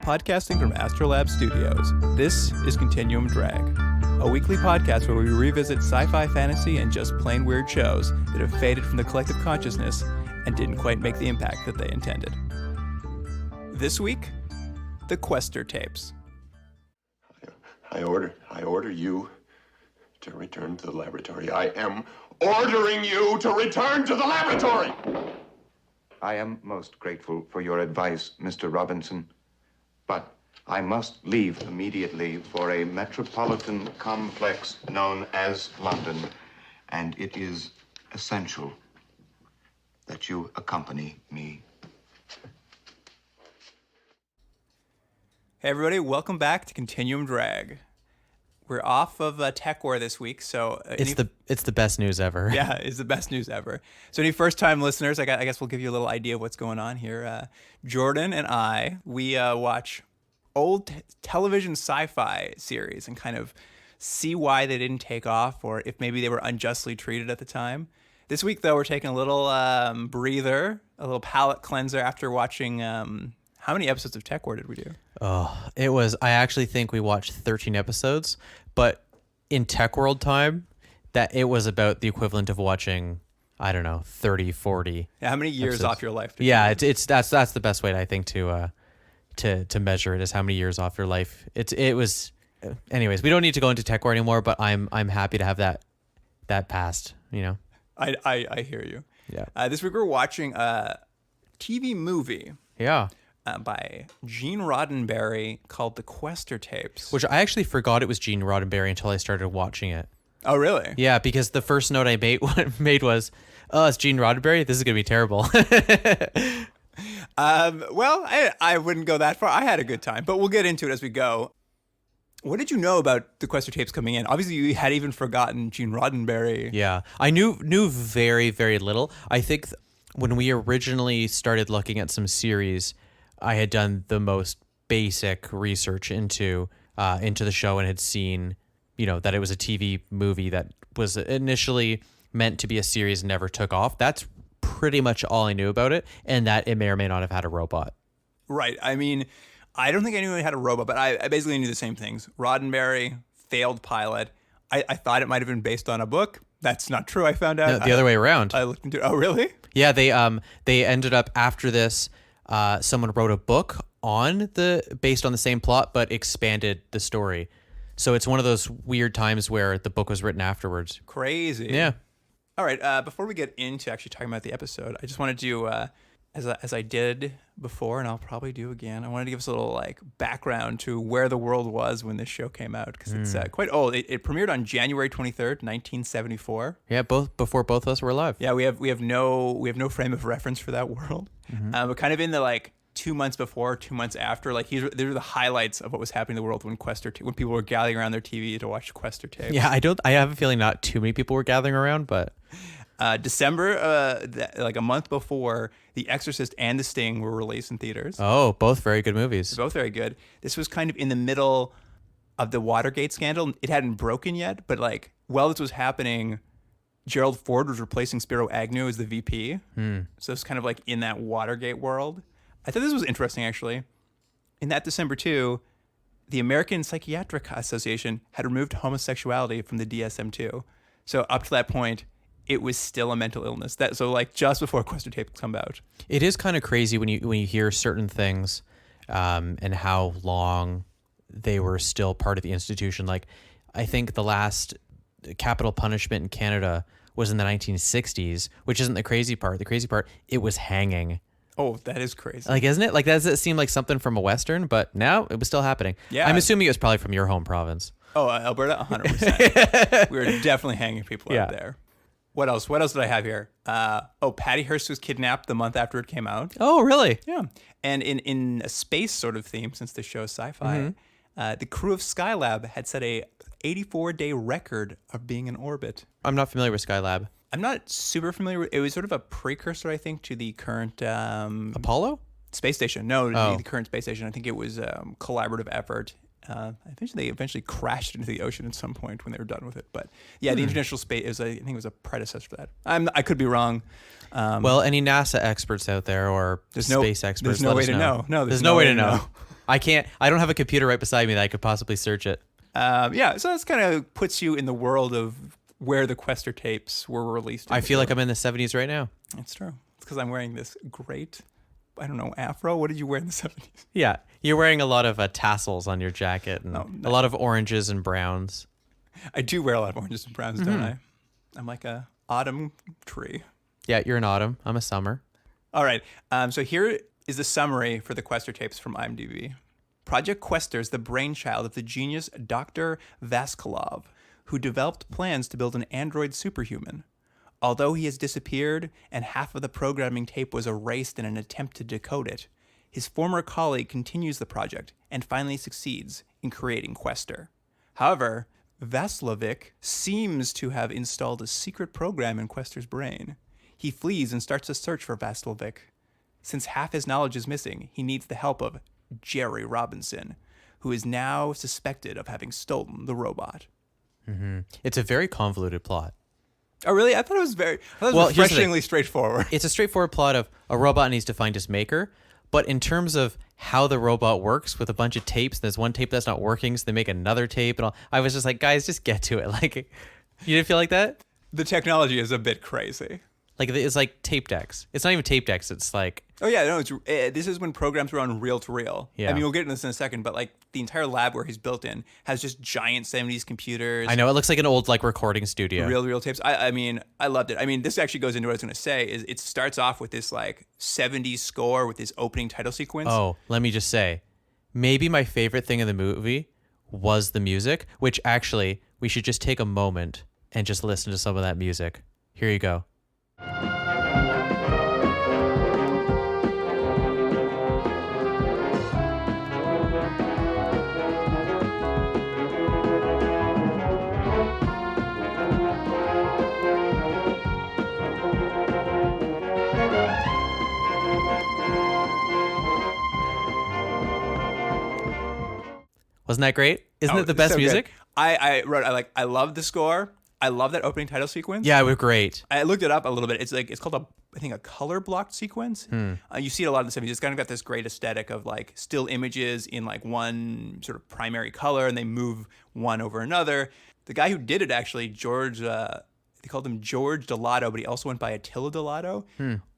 podcasting from Astrolab Studios. This is Continuum Drag, a weekly podcast where we revisit sci-fi, fantasy, and just plain weird shows that have faded from the collective consciousness and didn't quite make the impact that they intended. This week, the Questor Tapes. I order you to return to the laboratory. I am ordering you to return to the laboratory! I am most grateful for your advice, Mr. Robinson, but I must leave immediately for a metropolitan complex known as London, and it is essential that you accompany me. Hey everybody, welcome back to Continuum Drag. We're off of Tech War this week, so it's the best news ever. Yeah, it's the best news ever. So any first-time listeners, I guess we'll give you a little idea of what's going on here. Jordan and we watch old television sci-fi series and kind of see why they didn't take off, or if maybe they were unjustly treated at the time. This week, though, we're taking a little breather, a little palate cleanser after watching. How many episodes of Tech War did we do? Oh, I actually think we watched 13 episodes, but in Tech World time, that it was about the equivalent of watching, I don't know, 30, 40. Yeah, how many years episodes. Off your life? Yeah, that's the best way I think to measure it, is how many years off your life. It was. Anyways, we don't need to go into Tech War anymore, but I'm happy to have that passed. You know. I hear you. Yeah. This week we're watching a TV movie. Yeah. By Gene Roddenberry called The Questor Tapes. Which I actually forgot it was Gene Roddenberry until I started watching it. Oh, really? Yeah, because the first note I made was, oh, it's Gene Roddenberry? This is going to be terrible. Well, I wouldn't go that far. I had a good time, but we'll get into it as we go. What did you know about the Questor Tapes coming in? Obviously, you had even forgotten Gene Roddenberry. Yeah, I knew very, very little. I think when we originally started looking at some series, I had done the most basic research into the show and had seen, that it was a TV movie that was initially meant to be a series and never took off. That's pretty much all I knew about it, and that it may or may not have had a robot. Right. I mean, I don't think anyone had a robot, but I basically knew the same things. Roddenberry, failed pilot. I thought it might have been based on a book. That's not true, I found out. No, the other way around. I looked into it. Oh, really? Yeah, they ended up after this. Someone wrote a book based on the same plot, but expanded the story. So it's one of those weird times where the book was written afterwards. Crazy. Yeah. All right. Before we get into actually talking about the episode, I just wanted to, as I did before, and I'll probably do again, I wanted to give us a little background to where the world was when this show came out, because it's quite old. It premiered on January 23rd, 1974. Yeah, before both of us were alive. Yeah, we have no frame of reference for that world. Mm-hmm. But kind of in the 2 months before, 2 months after, these are the highlights of what was happening in the world when people were gathering around their TV to watch Questor Tapes. Yeah, I have a feeling not too many people were gathering around, but December, a month before, The Exorcist and The Sting were released in theaters. Oh, both very good movies. They're both very good. This was kind of in the middle of the Watergate scandal. It hadn't broken yet, but while this was happening, Gerald Ford was replacing Spiro Agnew as the VP. So it's kind of in that Watergate world. I thought this was interesting, actually. In that December, too, the American Psychiatric Association had removed homosexuality from the DSM-2. So up to that point, it was still a mental illness. Just before Questor Tapes come out. It is kind of crazy when you hear certain things and how long they were still part of the institution. I think the last capital punishment in Canada was in the 1960s, which isn't the crazy part. The crazy part, it was hanging. Oh, that is crazy. Isn't it? Does it seem like something from a Western? But now it was still happening. Yeah. I'm assuming it was probably from your home province. Oh, Alberta, 100%. We were definitely hanging people out there. What else? What else did I have here? Patty Hearst was kidnapped the month after it came out. Oh, really? Yeah. And in a space sort of theme, since the show is sci-fi, the crew of Skylab had set a 84-day record of being in orbit. I'm not familiar with Skylab. I'm not super familiar with it. It was sort of a precursor, I think, to the current Apollo space station. No, the current space station. I think it was a collaborative effort. I think they eventually crashed into the ocean at some point when they were done with it. But yeah, the International Space I think it was a predecessor to that. I could be wrong. Well, any NASA experts out there or space experts? There's no way to know. No, there's no way to know. I don't have a computer right beside me that I could possibly search it. Yeah, so this kind of puts you in the world of where the Questor tapes were released. I feel like I'm in the 70s right now. It's true. It's because I'm wearing this great, I don't know, afro. What did you wear in the 70s? Yeah, you're wearing a lot of tassels on your jacket and a lot of oranges and browns. I do wear a lot of oranges and browns, don't I? I'm like a autumn tree. Yeah, you're an autumn. I'm a summer. All right. So here is the summary for the Questor tapes from IMDb. Project Questor is the brainchild of the genius Dr. Vaskolov, who developed plans to build an android superhuman. Although he has disappeared and half of the programming tape was erased in an attempt to decode it, his former colleague continues the project and finally succeeds in creating Questor. However, Vaslovic seems to have installed a secret program in Questor's brain. He flees and starts a search for Vaslovic. Since half his knowledge is missing, he needs the help of Jerry Robinson, who is now suspected of having stolen the robot. It's a very convoluted plot. Oh, really? I thought it was refreshingly straightforward. It's a straightforward plot of a robot needs to find its maker, but in terms of how the robot works with a bunch of tapes, there's one tape that's not working, so they make another tape, and all. I was just like, guys, just get to it. Like, you didn't feel like that? The technology is a bit crazy. Like, it's like tape decks. It's not even tape decks. It's like... Oh, yeah. No, this is when programs were on reel-to-reel. Yeah. I mean, we'll get into this in a second, but, like, the entire lab where he's built in has just giant 70s computers. I know. It looks like an old, like, recording studio. Reel-to-reel tapes. I mean, I loved it. I mean, this actually goes into what I was going to say. Is it starts off with this, like, 70s score with this opening title sequence. Oh, let me just say, maybe my favorite thing in the movie was the music, which actually, we should just take a moment and just listen to some of that music. Here you go. Wasn't that great? Isn't it the best music? I love the score. I love that opening title sequence. Yeah, it was great. I looked it up a little bit. It's called a color blocked sequence. You see it a lot in the 70s. It's kind of got this great aesthetic of like still images in like one sort of primary color, and they move one over another. The guy who did it actually, George, they called him George Delato, but he also went by Attila Delato.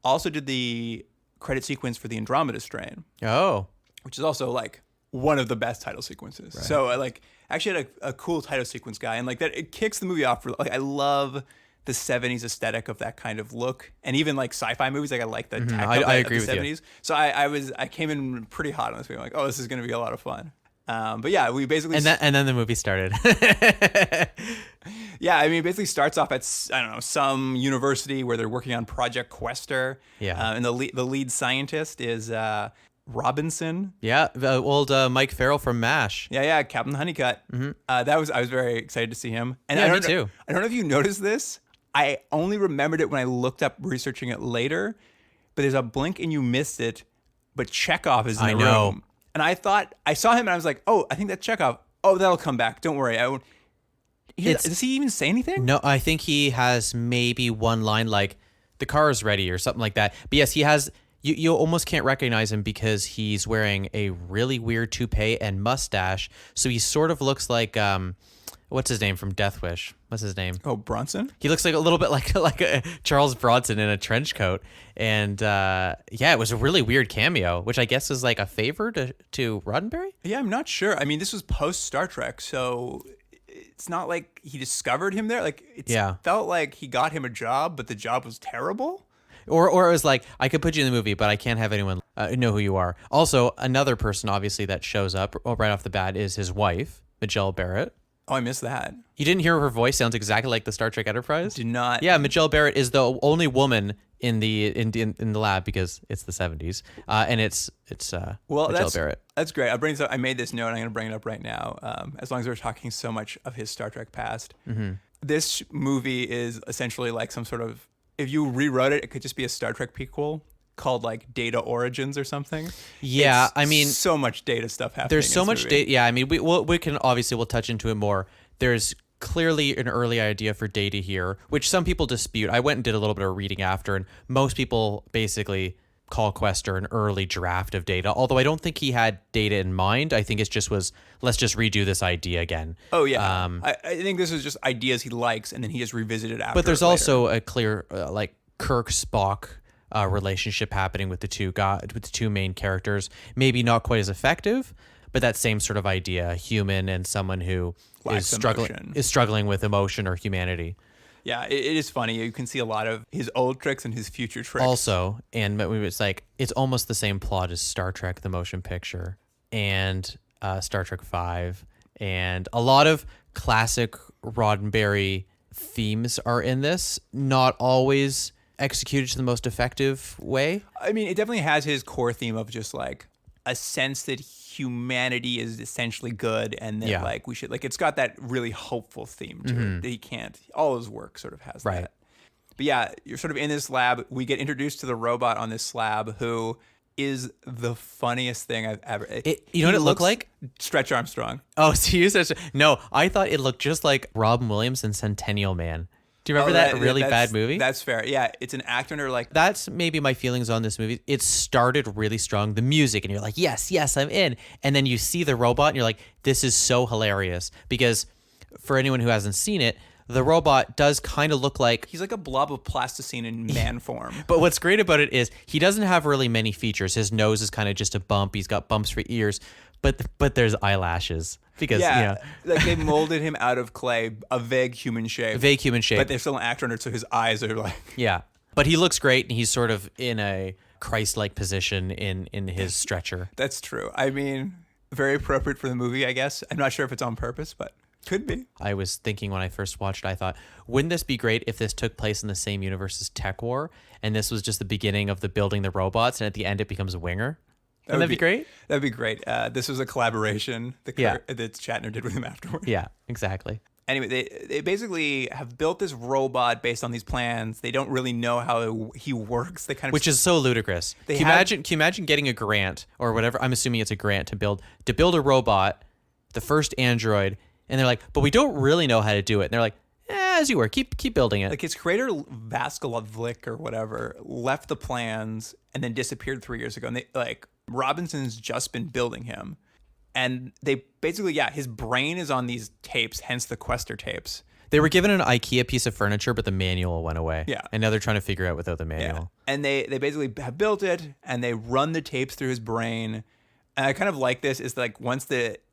Also did the credit sequence for the Andromeda Strain. Oh, which is also like one of the best title sequences. Right. So I actually had a cool title sequence guy, and like that it kicks the movie off. Like I love the 70s aesthetic of that kind of look, and even like sci-fi movies. Like I like the tech I agree of the with 70s. You. So I came in pretty hot on this movie. I'm like, oh, this is going to be a lot of fun. But yeah, we basically and then the movie started. Yeah, I mean, it basically starts off at some university where they're working on Project Questor. Yeah, and the lead scientist is Robinson. Yeah, the old Mike Farrell from MASH. Yeah, Captain Hunnicutt. I was very excited to see him. And yeah, me too. I don't know if you noticed this. I only remembered it when I looked up researching it later. But there's a blink and you missed it. But Chekhov is in the room. And I thought I saw him and I was like, oh, I think that's Chekhov. Oh, that'll come back. Don't worry. Does he even say anything? No, I think he has maybe one line like the car is ready or something like that. But yes, he has. You almost can't recognize him because he's wearing a really weird toupee and mustache. So he sort of looks like what's his name from Death Wish? What's his name? Oh, Bronson. He looks like a little bit like a Charles Bronson in a trench coat. And it was a really weird cameo, which I guess is like a favor to Roddenberry. Yeah, I'm not sure. I mean, this was post Star Trek, so it's not like he discovered him there. Like it felt like he got him a job, but the job was terrible. Or it was like, I could put you in the movie, but I can't have anyone know who you are. Also, another person, obviously, that shows up right off the bat is his wife, Majel Barrett. Oh, I missed that. You didn't hear her voice? Sounds exactly like the Star Trek Enterprise? Did not. Yeah, Majel Barrett is the only woman in the lab because it's the 70s. And it's Majel Barrett. That's great. I made this note, and I'm going to bring it up right now, as long as we're talking so much of his Star Trek past. This movie is essentially like some sort of, if you rewrote it, it could just be a Star Trek prequel called like Data Origins or something. Yeah, I mean, so much Data stuff happening. There's so much Data. Yeah, I mean, we can obviously we'll touch into it more. There's clearly an early idea for Data here, which some people dispute. I went and did a little bit of reading after, and most people basically call Questor an early draft of Data, although I don't think he had Data in mind. I think it just was, let's just redo this idea again. Oh, yeah. I think this is just ideas he likes, and then he just revisited after. But there's later. also a clear, Kirk-Spock relationship happening with the two main characters. Maybe not quite as effective, but that same sort of idea, a human and someone who is struggling with emotion or humanity. Yeah, it is funny. You can see a lot of his old tricks and his future tricks. Also, and it's like, it's almost the same plot as Star Trek, the motion picture, and Star Trek V. And a lot of classic Roddenberry themes are in this, not always executed to the most effective way. I mean, it definitely has his core theme of just like a sense that humanity is essentially good, and that like we should, like, it's got that really hopeful theme to it that he can't. All his work sort of has that. But yeah, you're sort of in this lab. We get introduced to the robot on this slab, who is the funniest thing I've ever. You know what it looked like? Stretch Armstrong. Oh, so you said no. I thought it looked just like Robin Williams in Centennial Man. Do you remember that really bad movie? That's fair. Yeah, it's an actor like. That's maybe my feelings on this movie. It started really strong, the music, and you're like, yes, I'm in. And then you see the robot, and you're like, this is so hilarious. Because for anyone who hasn't seen it, the robot does kind of look like... He's like a blob of plasticine in man form. But what's great about it is he doesn't have really many features. His nose is kind of just a bump. He's got bumps for ears. But there's eyelashes. Because, like they molded him out of clay, a vague human shape. But they're still an actor under it, so his eyes are like... Yeah. But he looks great, and he's sort of in a Christ-like position in his stretcher. That's true. I mean, very appropriate for the movie, I guess. I'm not sure if it's on purpose, but could be. I was thinking when I first watched it, I thought, wouldn't this be great if this took place in the same universe as Tech War, and this was just the beginning of the building the robots, and at the end it becomes a winger? Wouldn't that be great? That'd be great. This was a collaboration that Shatner did with him afterwards. Yeah, exactly. Anyway, they basically have built this robot based on these plans. They don't really know how he works. They kind of, which is so ludicrous. Can you imagine getting a grant or whatever? I'm assuming it's a grant to build a robot, the first android, and they're like, but we don't really know how to do it. And they're like, as you were, keep building it. Like his creator Vaskolovlik or whatever left the plans and then disappeared 3 years ago. And they Robinson's just been building him. And they basically, his brain is on these tapes, hence the Questor tapes. They were given an IKEA piece of furniture, but the manual went away. Yeah. And now they're trying to figure out without the manual. Yeah. And they basically have built it, and they run the tapes through his brain. And I kind of like this, is like once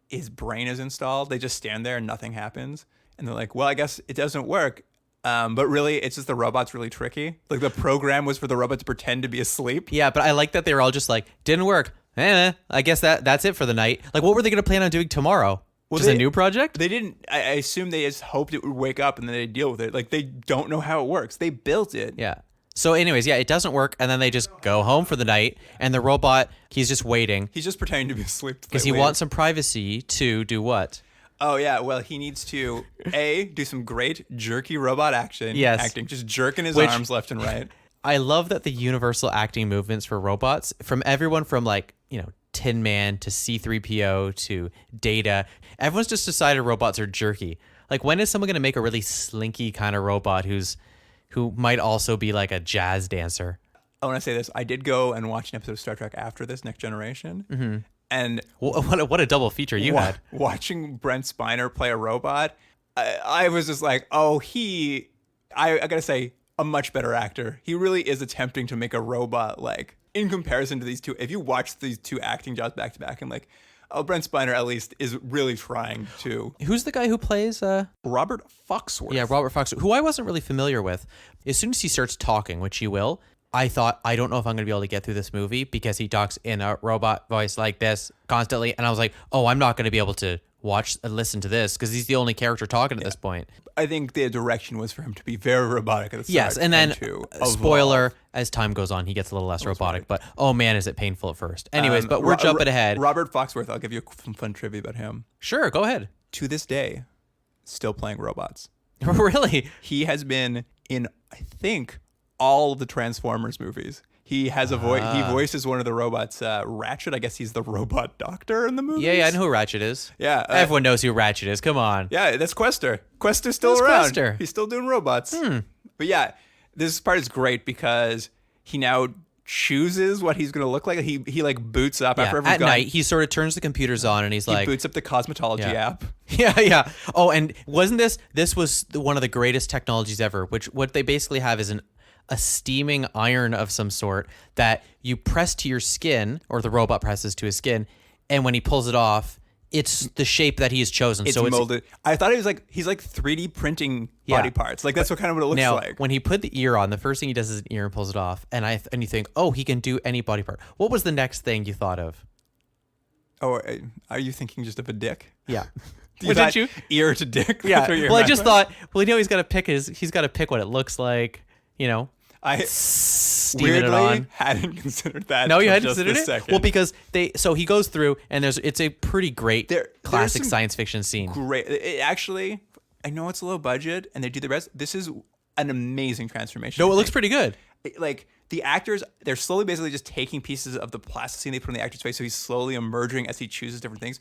his brain is installed, they just stand there and nothing happens. And they're like, well, I guess it doesn't work. But really, it's just the robot's really tricky. Like the program was for the robot to pretend to be asleep. Yeah, but I like that they were all just like, didn't work. I guess that's it for the night. Like, what were they going to plan on doing tomorrow? Just a new project? They didn't. I assume they just hoped it would wake up and then they'd deal with it. Like, they don't know how it works. They built it. Yeah. So anyways, it doesn't work. And then they just go home for the night. And the robot, he's just waiting. He's just pretending to be asleep. Because he wants some privacy to do what? Oh, yeah. Well, he needs to, do some great jerky robot acting. Just jerking his arms left and right. I love that the universal acting movements for robots, from everyone from Tin Man to C-3PO to Data, everyone's just decided robots are jerky. Like, when is someone going to make a really slinky kind of robot who might also be like a jazz dancer? I want to say this. I did go and watch an episode of Star Trek after this, Next Generation. Mm-hmm. And what a double feature you had. Watching Brent Spiner play a robot, I was just like, I got to say, a much better actor. He really is attempting to make a robot, like, in comparison to these two. If you watch these two acting jobs back to back, I'm like, Brent Spiner at least is really trying to. Who's the guy who plays Robert Foxworth? Yeah, Robert Foxworth, who I wasn't really familiar with. As soon as he starts talking, which he will, I thought, I don't know if I'm going to be able to get through this movie because he talks in a robot voice like this constantly. And I was like, I'm not going to be able to watch and listen to this because he's the only character talking at this point. I think the direction was for him to be very robotic at the start. Yes, and then, spoiler, as time goes on, he gets a little less robotic. But, man, is it painful at first. Anyways, but we're jumping ahead. Robert Foxworth, I'll give you some fun trivia about him. Sure, go ahead. To this day, still playing robots. Really? He has been in, I think, all of the Transformers movies. He has a voice. He voices one of the robots, Ratchet. I guess he's the robot doctor in the movie. Yeah, I know who Ratchet is. Yeah, everyone knows who Ratchet is. Come on. Yeah, that's Questor. Questor's still around. Questor. He's still doing robots. But yeah, this part is great because he now chooses what he's going to look like. He like boots up after every at night. He sort of turns the computers on and he's he like, boots up the cosmetology app. Yeah. Oh, and wasn't this was one of the greatest technologies ever, which what they basically have is a steaming iron of some sort that you press to your skin, or the robot presses to his skin, and when he pulls it off, it's the shape that he has chosen. It's molded. I thought he's like 3D printing body parts. Like that's what it looks now, like. When he put the ear on, the first thing he does is an ear and pulls it off, and you think, oh, he can do any body part. What was the next thing you thought of? Oh, are you thinking just of a dick? Yeah. Didn't you? Ear to dick. Yeah. Well, I just thought, he's got to pick what it looks like. I steaming weirdly it on. hadn't considered that. No, you hadn't just considered this it? second. Well, because he goes through and it's a pretty great classic some science fiction scene. Great. Actually, I know it's low budget and they do the rest. This is an amazing transformation. No, it looks pretty good. Like the actors, they're slowly basically just taking pieces of the plasticine they put on the actor's face, so he's slowly emerging as he chooses different things.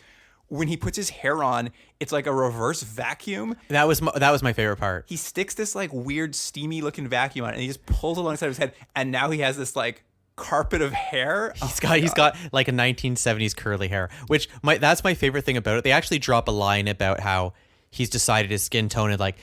When he puts his hair on, it's like a reverse vacuum. That was my favorite part. He sticks this like weird steamy looking vacuum on it and he just pulls it alongside his head, and now he has this like carpet of hair. He's got like a 1970s curly hair, which that's my favorite thing about it. They actually drop a line about how he's decided his skin tone had like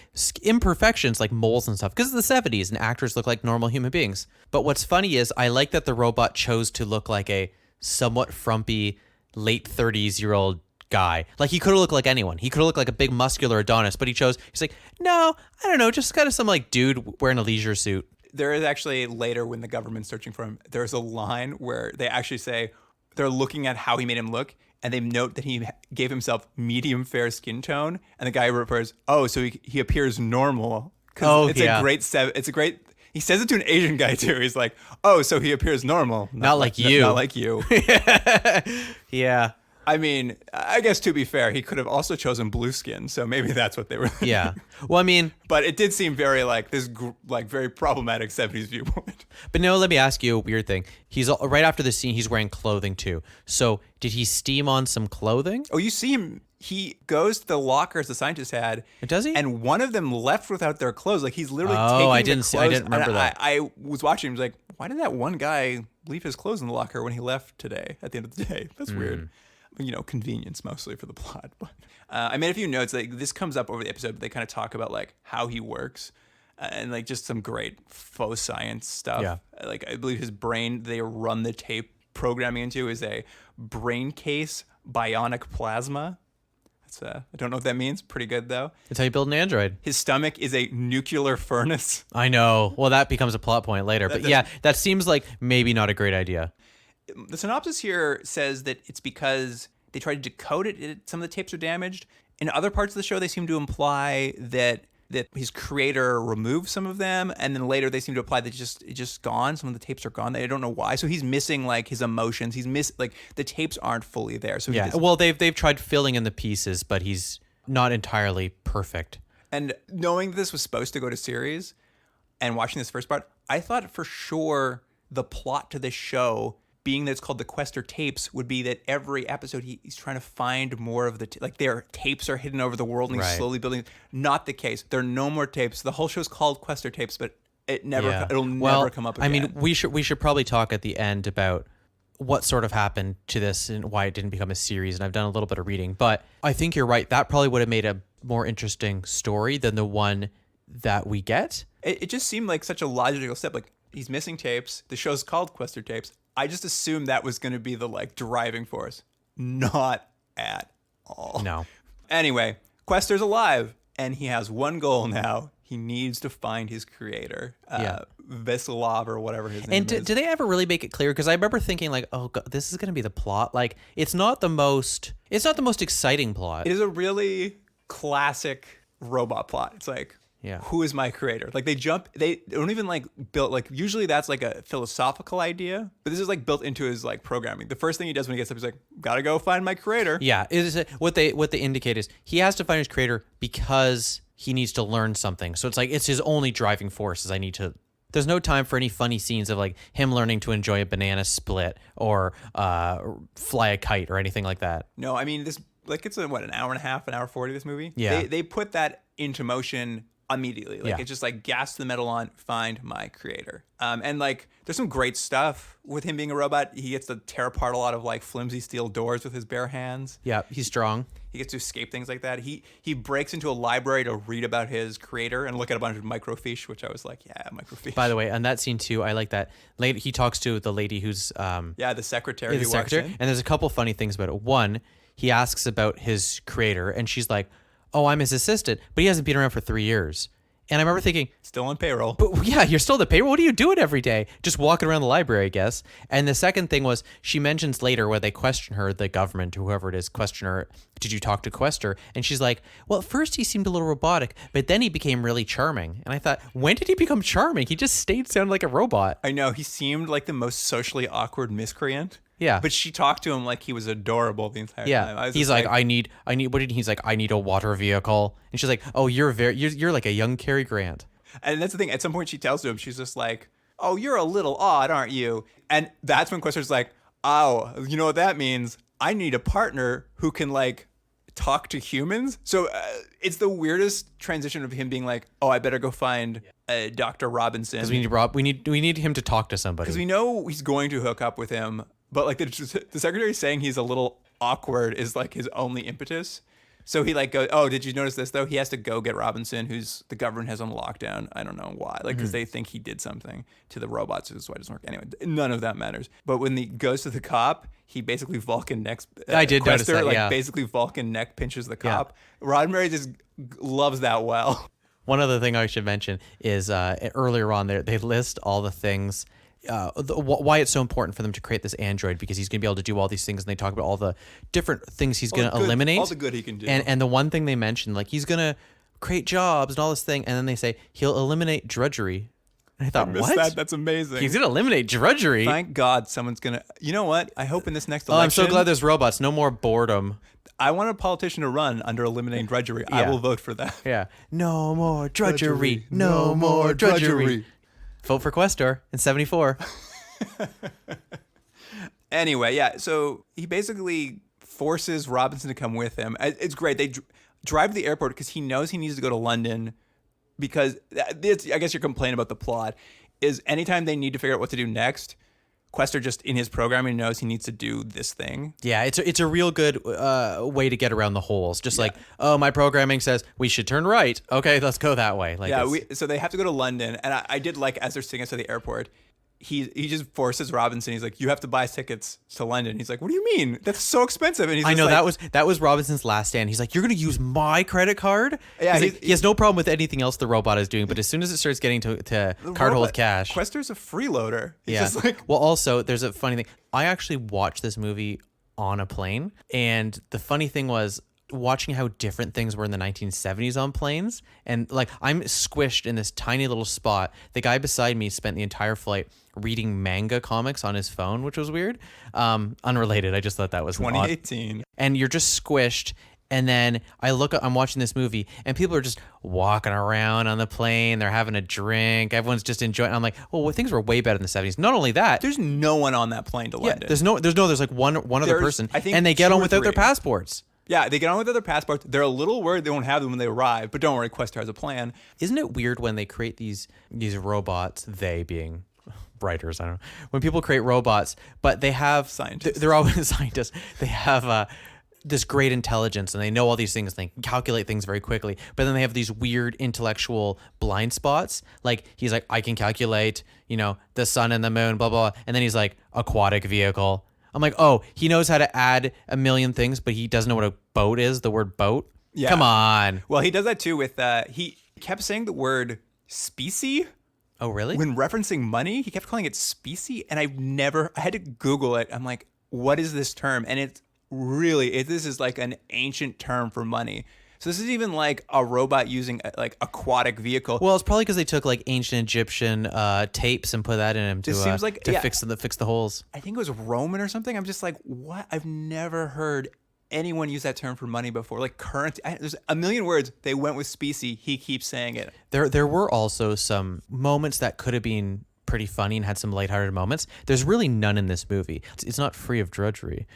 imperfections like moles and stuff because of the 70s and actors look like normal human beings. But what's funny is I like that the robot chose to look like a somewhat frumpy late 30s-year-old guy. Like he could have looked like anyone. He could have looked like a big muscular Adonis, but he's like, no, I don't know, just kind of some like dude wearing a leisure suit. There is actually later when the government's searching for him, there's a line where they actually say they're looking at how he made him look, and they note that he gave himself medium fair skin tone, and the guy refers, so he appears normal. It's a great. He says it to an Asian guy too. He's like, so he appears normal, not like you. Not like you. Yeah. I mean, I guess to be fair, he could have also chosen blue skin, so maybe that's what they were thinking. Yeah. Well, I mean, but it did seem very like this, like very problematic 70s viewpoint. But no, let me ask you a weird thing. He's right after the scene. He's wearing clothing too. So did he steam on some clothing? Oh, you see him. He goes to the lockers the scientist had. Does he? And one of them left without their clothes. Like he's literally taking I the clothes. I didn't remember that. I was watching him. I was like, why did that one guy leave his clothes in the locker when he left today? At the end of the day, that's weird. Convenience mostly for the plot. But I made a few notes. Like this comes up over the episode. But they kind of talk about like how he works and like just some great faux science stuff. Yeah. Like I believe his brain they run the tape programming into is a brain case bionic plasma. I don't know what that means. Pretty good though. That's how you build an android. His stomach is a nuclear furnace. I know. Well, that becomes a plot point later. But yeah, that seems like maybe not a great idea. The synopsis here says that it's because they tried to decode it. Some of the tapes are damaged. In other parts of the show, they seem to imply that his creator removed some of them, and then later they seem to imply that it's just gone. Some of the tapes are gone. They don't know why. So he's missing like his emotions. Like the tapes aren't fully there. So well, they've tried filling in the pieces, but he's not entirely perfect. And knowing this was supposed to go to series, and watching this first part, I thought for sure the plot to this show, being that it's called the Questor Tapes, would be that every episode he's trying to find more of their tapes are hidden over the world and he's slowly building. Not the case. There are no more tapes. The whole show's called Questor Tapes, but it'll never come up again. I mean, we should probably talk at the end about what sort of happened to this and why it didn't become a series. And I've done a little bit of reading, but I think you're right. That probably would have made a more interesting story than the one that we get. It just seemed like such a logical step. Like he's missing tapes. The show's called Questor Tapes. I just assumed that was going to be the like driving force. Not at all. No. Anyway, Questor's alive, and he has one goal now. He needs to find his creator, Veselov or whatever his name is. And do they ever really make it clear? Because I remember thinking like, oh God, this is going to be the plot. Like it's not the most exciting plot. It is a really classic robot plot. It's like, who is my creator? Like they don't even like build, like usually that's like a philosophical idea, but this is like built into his like programming. The first thing he does when he gets up, he's like, gotta go find my creator. Yeah. What they indicate is he has to find his creator because he needs to learn something. So it's like, it's his only driving force is there's no time for any funny scenes of like him learning to enjoy a banana split or fly a kite or anything like that. No, I mean, this, like it's an hour and a half, an hour 40, this movie? Yeah. They put that into motion immediately. Like Yeah. it's just like gas the metal on, find my creator. And like there's some great stuff with him being a robot. He gets to tear apart a lot of like flimsy steel doors with his bare hands. Yeah, he's strong. He gets to escape things like that. He breaks into a library to read about his creator and look at a bunch of microfiche, which I was like, yeah, microfiche. By the way, on that scene too, I like that. Lady, he talks to the lady who's yeah, the secretary. the who walks secretary, in. and there's a couple funny things about it. One, he asks about his creator, and she's like, "Oh, I'm his assistant," but he hasn't been around for 3 years. And I remember thinking, Still on payroll. but yeah, you're still the payroll. What are you doing every day? Just walking around the library, I guess. And the second thing was she mentions later where they question her, the government, whoever it is, question her, did you talk to Questor? And she's like, well, at first he seemed a little robotic, but then he became really charming. And I thought, when did he become charming? He just stayed sounding like a robot. I know, he seemed like the most socially awkward miscreant. Yeah. But she talked to him like he was adorable the entire time. Yeah, I was he's just like, I need. What did he's like? I need a water vehicle, and she's like, oh, you're like a young Cary Grant. And that's the thing. At some point, she tells him, she's just like, oh, you're a little odd, aren't you? And that's when Questor's like, oh, you know what that means? I need a partner who can like talk to humans. So it's the weirdest transition of him being like, oh, I better go find Dr. Robinson. Because we need him to talk to somebody. Because we know he's going to hook up with him, but like the secretary saying he's a little awkward is like his only impetus. So he like goes, oh, did you notice this though? He has to go get Robinson, who's the government has on lockdown. I don't know why, like because they think he did something to the robots, which is why it doesn't work. Anyway, none of that matters. But when he goes to the cop, he basically Vulcan necks. I did notice that, like yeah. basically Vulcan neck pinches the cop. Roddenberry just loves that well. One other thing I should mention is earlier on there they list all the things. Why it's so important for them to create this android, because he's going to be able to do all these things, and they talk about all the different things he's going to eliminate, all the good he can do. And the one thing they mentioned, like he's going to create jobs and all this thing, and then they say he'll eliminate drudgery. And I thought, what? That's amazing. He's going to eliminate drudgery. Thank God someone's going to. You know what? I hope in this next Oh, election. I'm so glad there's robots. No more boredom. I want a politician to run under eliminating drudgery. I Yeah. will vote for that. Yeah. No more drudgery. No more drudgery. Vote for Questor in 74. Anyway, yeah. So he basically forces Robinson to come with him. It's great. They drive to the airport because he knows he needs to go to London. Because I guess your complaint about the plot is anytime they need to figure out what to do next, Questor just in his programming knows he needs to do this thing. Yeah, it's a real good way to get around the holes. Just like, oh, my programming says we should turn right. Okay, let's go that way. Like, Yeah, so they have to go to London, and I did like as they're sitting us at the airport, he just forces Robinson. He's like, you have to buy tickets to London. He's like, what do you mean? That's so expensive. And he's I just know like, that was Robinson's last stand. He's like, you're gonna use my credit card? Yeah, He's like, he has no problem with anything else the robot is doing, but as soon as it starts getting to card hold cash, Questor's a freeloader. He's yeah. just like, Well, also there's a funny thing. I actually watched this movie on a plane, and the funny thing was watching how different things were in the 1970s on planes. And like, I'm squished in this tiny little spot. The guy beside me spent the entire flight reading manga comics on his phone, which was weird. Unrelated. I just thought that was 2018. odd. And you're just squished. And then I'm watching this movie, and people are just walking around on the plane. They're having a drink. Everyone's just enjoying. I'm like, well, things were way better in the 70s. Not only that, There's no one on that plane to yeah, London. there's like one other There's, person, I think, and they get 2 on or without their 3. passports. Yeah, they get on with their passports. They're a little worried they won't have them when they arrive, but don't worry, Questor has a plan. Isn't it weird when they create these robots, they being writers, I don't know, when people create robots, but they have Scientists. they're always scientists. They have this great intelligence, and they know all these things. They can calculate things very quickly, but then they have these weird intellectual blind spots. Like he's like, I can calculate, the sun and the moon, blah blah, and then he's like, aquatic vehicle. I'm like, oh, he knows how to add a million things, but he doesn't know what a boat is. The word boat. Yeah. Come on. Well, he does that too with, he kept saying the word specie. Oh, really? When referencing money, he kept calling it specie, and I had to Google it. I'm like, what is this term? And it's really, this is like an ancient term for money. So this is even like a robot using like aquatic vehicle. Well, it's probably because they took like ancient Egyptian tapes and put that in him to seems like- to yeah. fix the holes. I think it was Roman or something. I'm just like, what? I've never heard anyone use that term for money before. Like currency. There's a million words. They went with specie. He keeps saying it. There were also some moments that could have been pretty funny and had some lighthearted moments. There's really none in this movie. It's not free of drudgery.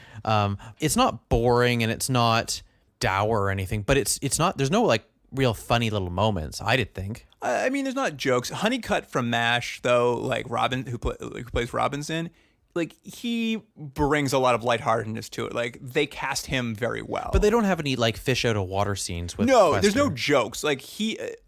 It's not boring, and it's not dour or anything, but it's not, there's no like real funny little moments, I did think. I mean, there's not jokes. Hunnicutt from MASH, though, like Robin, who plays Robinson, like he brings a lot of lightheartedness to it. Like they cast him very well. But they don't have any like fish out of water scenes with no, Questor. there's no jokes. Like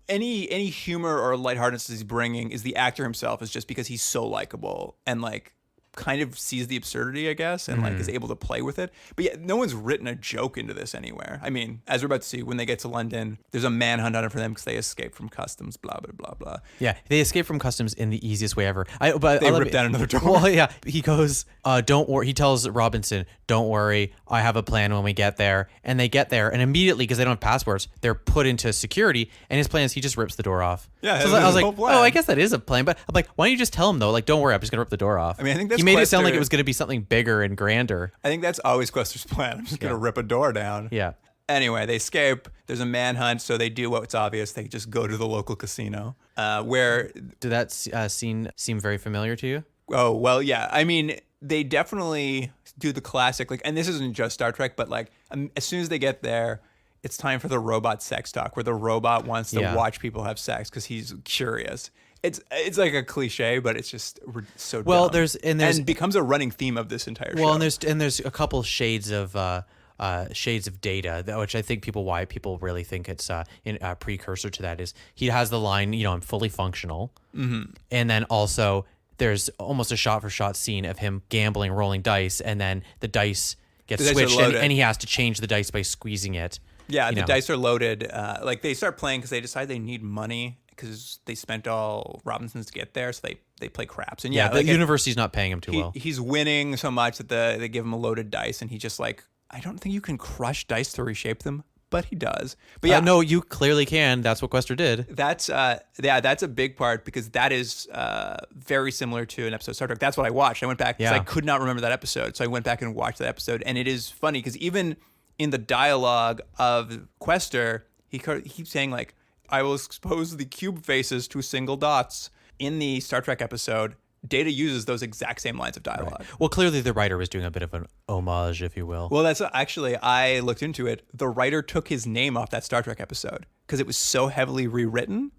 any humor or lightheartedness he's bringing is the actor himself, is just because he's so likable and like kind of sees the absurdity, I guess, and like is able to play with it. But yeah, no one's written a joke into this anywhere. I mean, as we're about to see, when they get to London, there's a manhunt on it for them because they escaped from customs, blah, blah, blah, blah. Yeah, they escape from customs in the easiest way ever. They rip down another door. Well, yeah, he goes, don't worry. He tells Robinson, don't worry, I have a plan when we get there. And they get there, and immediately, because they don't have passports, they're put into security, and his plan is he just rips the door off. Yeah, so I was like, plan. oh, I guess that is a plan. But I'm like, why don't you just tell him, though? Like, don't worry, I'm just going to rip the door off. I mean, I think that's he made it sound like Questor- it was going to be something bigger and grander. I think that's always Questor's plan. I'm just going to rip a door down. Yeah. Anyway, they escape. There's a manhunt, so they do what's obvious. They just go to the local casino where... Did that scene seem very familiar to you? Oh, well, yeah. I mean, they definitely do the classic, like, and this isn't just Star Trek, but like, as soon as they get there, it's time for the robot sex talk, where the robot wants to watch people have sex because he's curious. It's like a cliche, but it's just so well. dumb. And becomes a running theme of this entire show. Well, and there's a couple shades of data, which I think why people really think it's a precursor to that is he has the line, I'm fully functional, and then also there's almost a shot for shot scene of him gambling, rolling dice, and then the dice gets switched, and he has to change the dice by squeezing it. Yeah, the dice are loaded. Like they start playing because they decide they need money because they spent all Robinsons to get there, so they play craps. And yeah, the university's not paying him too well. He's winning so much that they give him a loaded dice, and he just like, I don't think you can crush dice to reshape them, but he does. But yeah, no, you clearly can. That's what Questor did. That's that's a big part because that is very similar to an episode of Star Trek. That's what I watched. I went back because I could not remember that episode, so I went back and watched that episode, and it is funny because even in the dialogue of Questor, he keeps saying like, I will expose the cube faces to single dots. In the Star Trek episode, Data uses those exact same lines of dialogue. Right. Well, clearly the writer was doing a bit of an homage, if you will. Well, that's actually, I looked into it. The writer took his name off that Star Trek episode because it was so heavily rewritten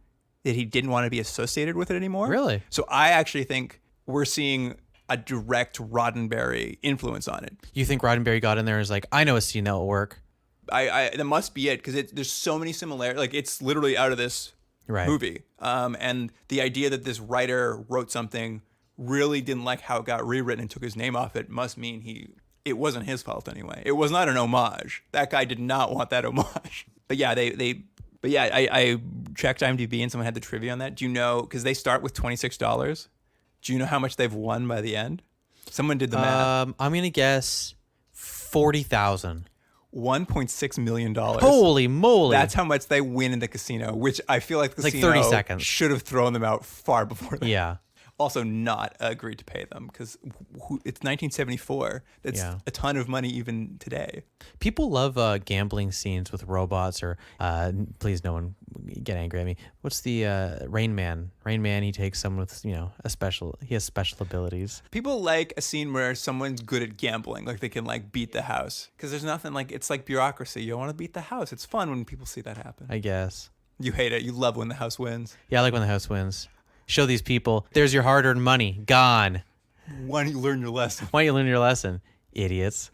that he didn't want to be associated with it anymore. Really? So I actually think we're seeing a direct Roddenberry influence on it. You think Roddenberry got in there and was like, I know a scene that will work? That must be it because there's so many similarities. Like it's literally out of this movie. And the idea that this writer wrote something, really didn't like how it got rewritten and took his name off it must mean it wasn't his fault anyway. It was not an homage. That guy did not want that homage. But yeah, I checked IMDb and someone had the trivia on that. Do you know, because they start with $26. Do you know how much they've won by the end? Someone did the math. I'm going to guess 40,000. $1.6 million. Holy moly. That's how much they win in the casino, which I feel like the casino 30 seconds. Should have thrown them out far before that. Yeah. Also not agreed to pay them because it's 1974. That's a ton of money even today. People love gambling scenes with robots or please no one get angry at me. What's the Rain Man? Rain Man, he takes someone with, he has special abilities. People like a scene where someone's good at gambling, like they can like beat the house because there's nothing like, it's like bureaucracy. You want to beat the house. It's fun when people see that happen. I guess. You hate it. You love when the house wins. Yeah, I like when the house wins. Show these people, there's your hard-earned money, gone. Why don't you learn your lesson? Why don't you learn your lesson, idiots?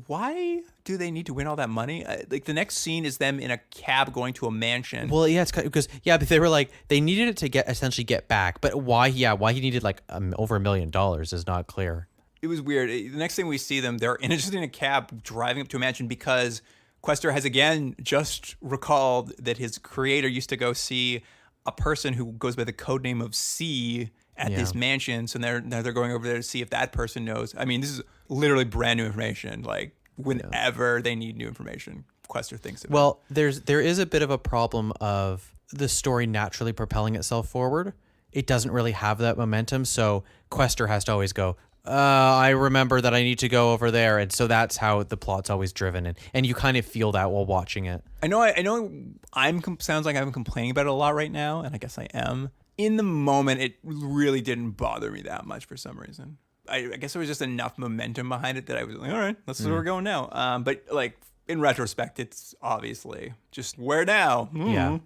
Why do they need to win all that money? Like the next scene is them in a cab going to a mansion. Well, yeah, it's because but they were like they needed it to essentially get back, but why? Yeah, why he needed like over $1 million is not clear. It was weird. The next thing we see them, they're just in a cab driving up to a mansion because Questor has again just recalled that his creator used to go see a person who goes by the code name of C at this mansion. So now they're going over there to see if that person knows. I mean, this is literally brand new information. Like whenever they need new information, Questor thinks of it. Well, there is a bit of a problem of the story naturally propelling itself forward. It doesn't really have that momentum. So Questor has to always go, I remember that I need to go over there. And so that's how the plot's always driven. And you kind of feel that while watching it. I know sounds like I'm complaining about it a lot right now, and I guess I am. In the moment, it really didn't bother me that much for some reason. I guess there was just enough momentum behind it that I was like, all right, that's where we're going now. But like in retrospect, it's obviously just where now? Yeah.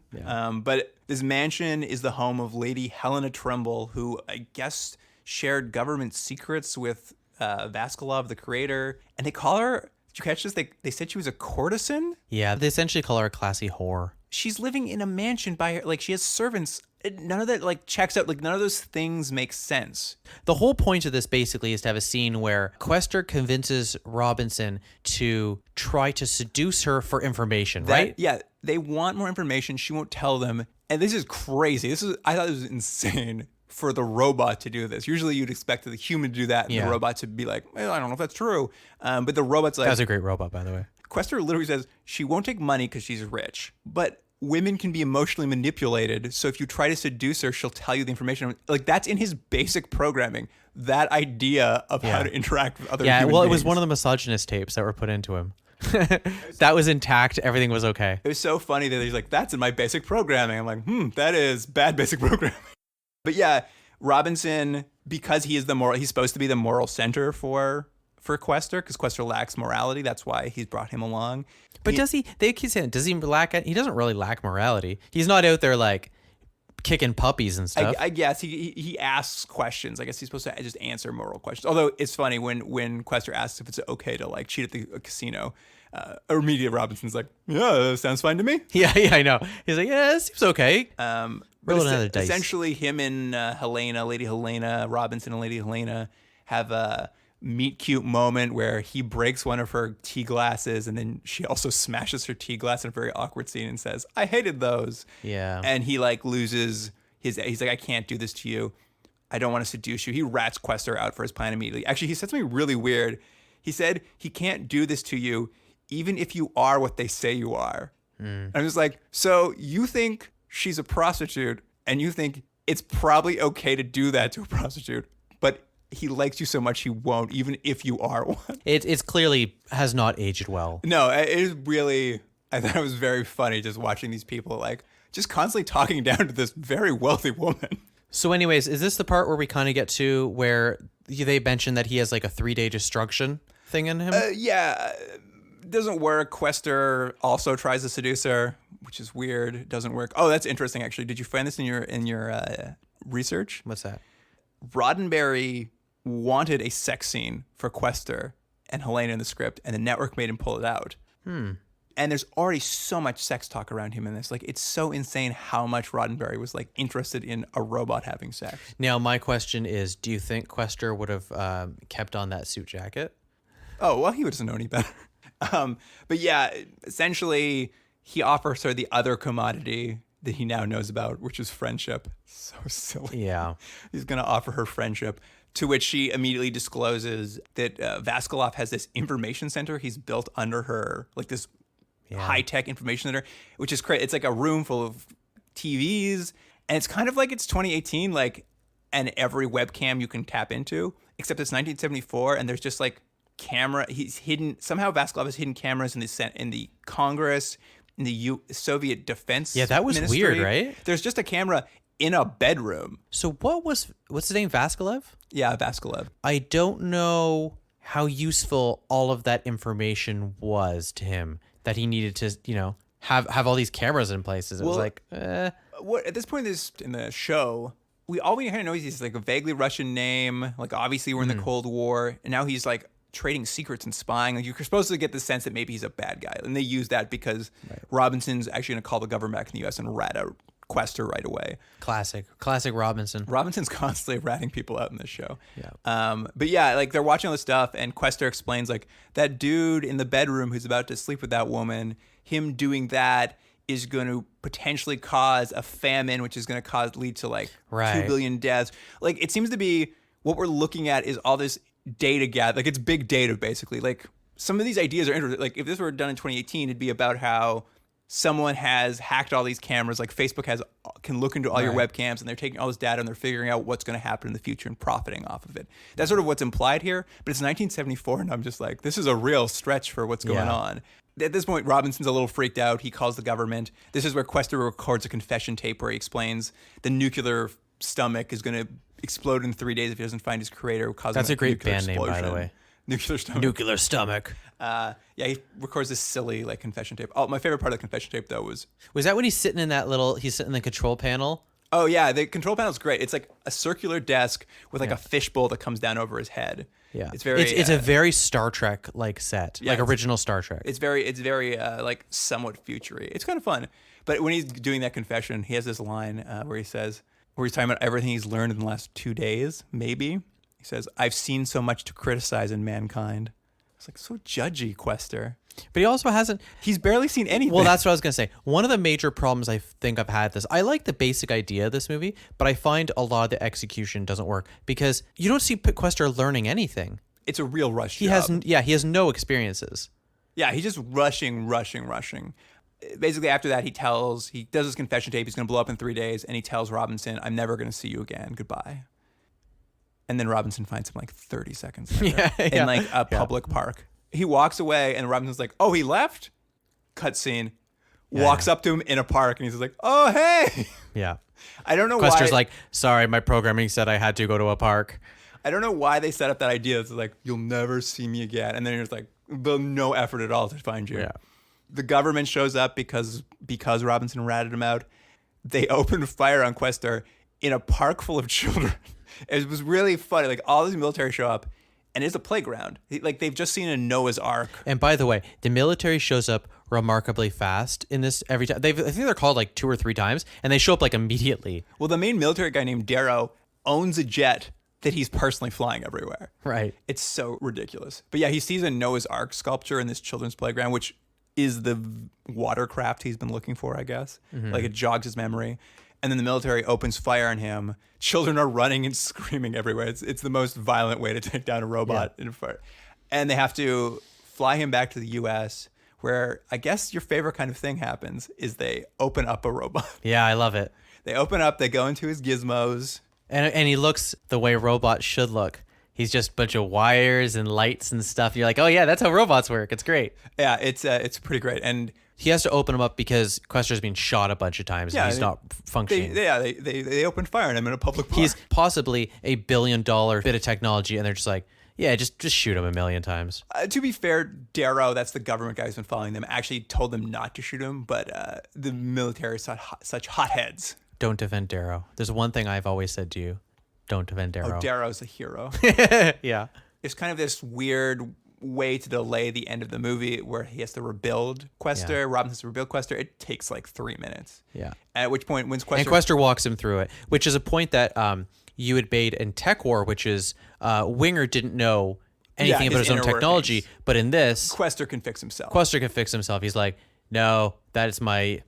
But this mansion is the home of Lady Helena Trumbull, who I guess shared government secrets with Vassilov, the creator. And they call her, did you catch this? They said she was a courtesan? Yeah, they essentially call her a classy whore. She's living in a mansion by her, like she has servants. None of that like checks out. Like none of those things make sense. The whole point of this basically is to have a scene where Questor convinces Robinson to try to seduce her for information, right? Yeah, they want more information. She won't tell them. And this is crazy. I thought this was insane for the robot to do this. Usually you'd expect the human to do that and the robot to be like, well, I don't know if that's true. But the robot's like... That's a great robot, by the way. Questor literally says she won't take money because she's rich. But women can be emotionally manipulated. So if you try to seduce her, she'll tell you the information. Like that's in his basic programming. That idea of how to interact with other human well, it beings. was one of the misogynist tapes that were put into him. That was intact. Everything was okay. It was so funny that he's like, that's in my basic programming. I'm like, that is bad basic programming. But yeah, Robinson, because he's supposed to be the moral center for Questor, because Questor lacks morality. That's why he's brought him along. But does he? They keep saying, does he lack? He doesn't really lack morality. He's not out there like kicking puppies and stuff. I guess he asks questions. I guess he's supposed to just answer moral questions. Although it's funny when Questor asks if it's okay to like cheat at the casino, immediately Robinson's like, yeah, sounds fine to me. Yeah, I know. He's like, yeah, it seems okay. But another dice. Essentially, him and Lady Helena, Robinson and Lady Helena have a meet cute moment where he breaks one of her tea glasses and then she also smashes her tea glass in a very awkward scene and says, I hated those. Yeah. And he like loses he's like, I can't do this to you. I don't want to seduce you. He rats Questor out for his plan immediately. Actually, he said something really weird. He said he can't do this to you even if you are what they say you are. And I'm just like, so you think she's a prostitute and you think it's probably okay to do that to a prostitute, but he likes you so much he won't, even if you are one. It's clearly has not aged well. No, it is really, I thought it was very funny just watching these people like just constantly talking down to this very wealthy woman. So anyways, is this the part where we kind of get to where they mention that he has like a 3-day destruction thing in him? Yeah, it doesn't work. Questor also tries to seduce her, which is weird. It doesn't work. Oh, that's interesting actually. Did you find this in your research? What's that? Roddenberry wanted a sex scene for Questor and Helena in the script, and the network made him pull it out. And there's already so much sex talk around him in this. Like, it's so insane how much Roddenberry was like interested in a robot having sex. Now, my question is, do you think Questor would have kept on that suit jacket? Oh, well, he doesn't know any better. But yeah, essentially, he offers her the other commodity that he now knows about, which is friendship. So silly. Yeah. He's going to offer her friendship, to which she immediately discloses that Vassilov has this information center he's built under her, like this high-tech information center, which is crazy. It's like a room full of TVs, and it's kind of like it's 2018, like, and every webcam you can tap into, except it's 1974, and there's just like he's hidden, somehow Vassilov has hidden cameras in the Congress, in the Soviet Defense that was Ministry. weird, right? There's just a camera in a bedroom. So what's his name, Vassilov? Yeah, Vassilov. I don't know how useful all of that information was to him that he needed to, have all these cameras in places. It was like, What at this point in the show, all we kind of know is he's like a vaguely Russian name. Like obviously we're in the Cold War, and now he's like trading secrets and spying. Like you're supposed to get the sense that maybe he's a bad guy, and they use that because Robinson's actually going to call the government back in the U.S. and rat out Questor right away. Classic Robinson. Robinson's constantly ratting people out in this show. Yeah. But yeah, like they're watching all this stuff, and Questor explains like that dude in the bedroom who's about to sleep with that woman, him doing that is going to potentially cause a famine, which is going to lead to like 2 billion deaths. Like it seems to be what we're looking at is all this data gather, like it's big data basically. Like some of these ideas are interesting. Like if this were done in 2018, it'd be about how someone has hacked all these cameras, like Facebook can look into all your webcams, and they're taking all this data and they're figuring out what's going to happen in the future and profiting off of it. That's sort of what's implied here, but it's 1974, and I'm just like, this is a real stretch for what's going on. At this point, Robinson's a little freaked out. He calls the government. This is where Questor records a confession tape where he explains the nuclear stomach is going to explode in 3 days if he doesn't find his creator. That's a great band name, by the way. Nuclear stomach. Nuclear stomach. Yeah, he records this silly like confession tape. Oh, my favorite part of the confession tape though was that when he's sitting in he's sitting in the control panel? oh yeah, the control panel is great. It's like a circular desk with like a fishbowl that comes down over his head. Yeah, it's very. It's a very Star Trek like set, like original Star Trek. It's very like somewhat futury. It's kind of fun. But when he's doing that confession, he has this line where he's talking about everything he's learned in the last 2 days. Maybe he says, "I've seen so much to criticize in mankind." It's like so judgy, Questor. But he also hasn't. He's barely seen anything. Well, that's what I was gonna say. One of the major problems I think I've had this. I like the basic idea of this movie, but I find a lot of the execution doesn't work because you don't see Questor learning anything. It's a real rush. He has no experiences. Yeah, he's just rushing. Basically, after that, he does his confession tape. He's going to blow up in 3 days, and he tells Robinson, "I'm never going to see you again. Goodbye." And then Robinson finds him like 30 seconds later in like a public park. He walks away, and Robinson's like, "Oh, he left?" Cutscene. Walks up to him in a park, and he's like, "Oh, hey." Yeah. I don't know why. Questor's like, "Sorry, my programming said I had to go to a park." I don't know why they set up that idea. It's like, "You'll never see me again," and then it's like, no effort at all to find you. Yeah. The government shows up because Robinson ratted him out. They opened fire on Questor in a park full of children. It was really funny. Like all these military show up, and it's a playground. Like they've just seen a Noah's Ark. And by the way, the military shows up remarkably fast in this every time. I think they're called like 2 or 3 times, and they show up like immediately. Well, the main military guy named Darrow owns a jet that he's personally flying everywhere. Right. It's so ridiculous. But yeah, he sees a Noah's Ark sculpture in this children's playground, which is the watercraft he's been looking for, I guess. Like it jogs his memory. And then the military opens fire on him. Children are running and screaming everywhere. It's the most violent way to take down a robot in a fire. And they have to fly him back to the U.S., where I guess your favorite kind of thing happens is they open up a robot. Yeah, I love it. They open up, they go into his gizmos. And he looks the way robots should look. He's just a bunch of wires and lights and stuff. You're like, oh yeah, that's how robots work. It's great. Yeah, it's pretty great. And he has to open them up because Questor's been shot a bunch of times and he's not functioning. They opened fire on him in a public park. He's possibly $1 billion bit of technology, and they're just like, yeah, just shoot him 1,000,000 times. To be fair, Darrow, that's the government guy who's been following them, actually told them not to shoot him, but the military is such hotheads. Don't defend Darrow. There's one thing I've always said to you. Don't defend Darrow. Oh, Darrow's a hero. Yeah. It's kind of this weird way to delay the end of the movie where he has to rebuild Questor. Yeah. Robin has to rebuild Questor. It takes like 3 minutes. Yeah. At which point, when Questor... And Questor walks him through it, which is a point that you had made in Tech War, which is Winger didn't know anything about his own technology, workings. But in this... Questor can fix himself. Questor can fix himself. He's like, no, that's my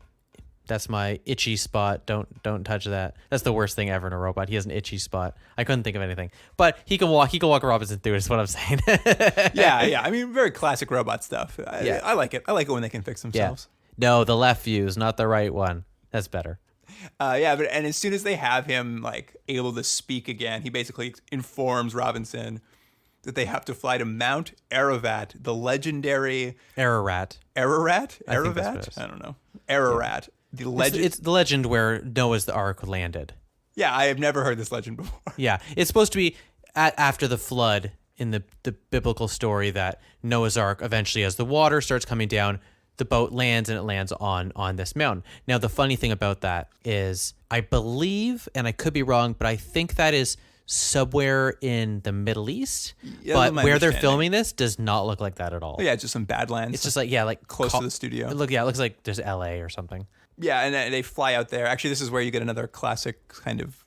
itchy spot. Don't touch that. That's the worst thing ever in a robot. He has an itchy spot. I couldn't think of anything. But he can walk Robinson through it, is what I'm saying. Yeah. I mean, very classic robot stuff. I like it. I like it when they can fix themselves. Yeah. No, the left fuse, not the right one. That's better. But as soon as they have him like able to speak again, he basically informs Robinson that they have to fly to Mount Ararat, the legendary Ararat. Ararat? I think that's what it is. I don't know. Ararat. The legend. It's the legend where Noah's Ark landed. Yeah, I have never heard this legend before. Yeah, it's supposed to be after the flood in the biblical story that Noah's Ark eventually, as the water starts coming down, the boat lands and it lands on this mountain. Now, the funny thing about that is I believe, and I could be wrong, but I think that is somewhere in the Middle East. Yeah, but where they're filming this does not look like that at all. Oh, yeah, it's just some Badlands. It's just like close to the studio. It looks like there's LA or something. Yeah, and they fly out there. Actually, this is where you get another classic kind of,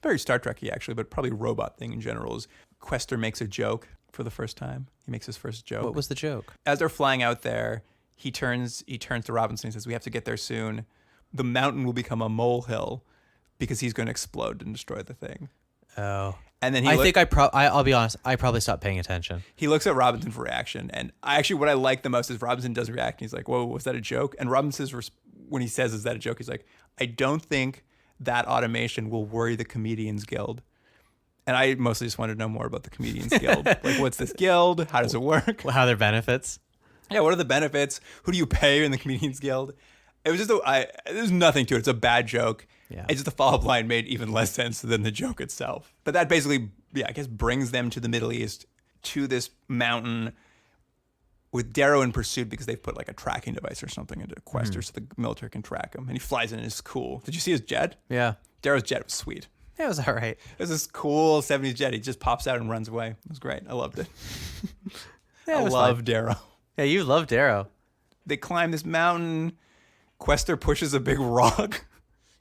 very Star Trek-y actually, but probably robot thing in general, is Questor makes a joke for the first time. He makes his first joke. What was the joke? As they're flying out there, he turns to Robinson and says, "We have to get there soon. The mountain will become a molehill because he's going to explode and destroy the thing." Oh. And then I'll be honest, I probably stopped paying attention. He looks at Robinson for reaction, and what I like the most is Robinson does react, and he's like, "Whoa, was that a joke?" And Robinson says, when he says, "Is that a joke?" He's like, "I don't think that automation will worry the Comedians Guild." And I mostly just wanted to know more about the Comedians Guild. Like, what's this guild? How does it work? How are their benefits? Yeah, what are the benefits? Who do you pay in the Comedians Guild? It was just there's nothing to it. It's a bad joke. Yeah. It's just the follow-up line made even less sense than the joke itself. But that basically, I guess brings them to the Middle East to this mountain with Darrow in pursuit because they've put like a tracking device or something into Questor so the military can track him. And he flies in and it's cool. Did you see his jet? Yeah. Darrow's jet was sweet. It was all right. It was this cool 70s jet. He just pops out and runs away. It was great. I loved it. Yeah, I love Darrow. Yeah, you love Darrow. They climb this mountain. Questor pushes a big rock.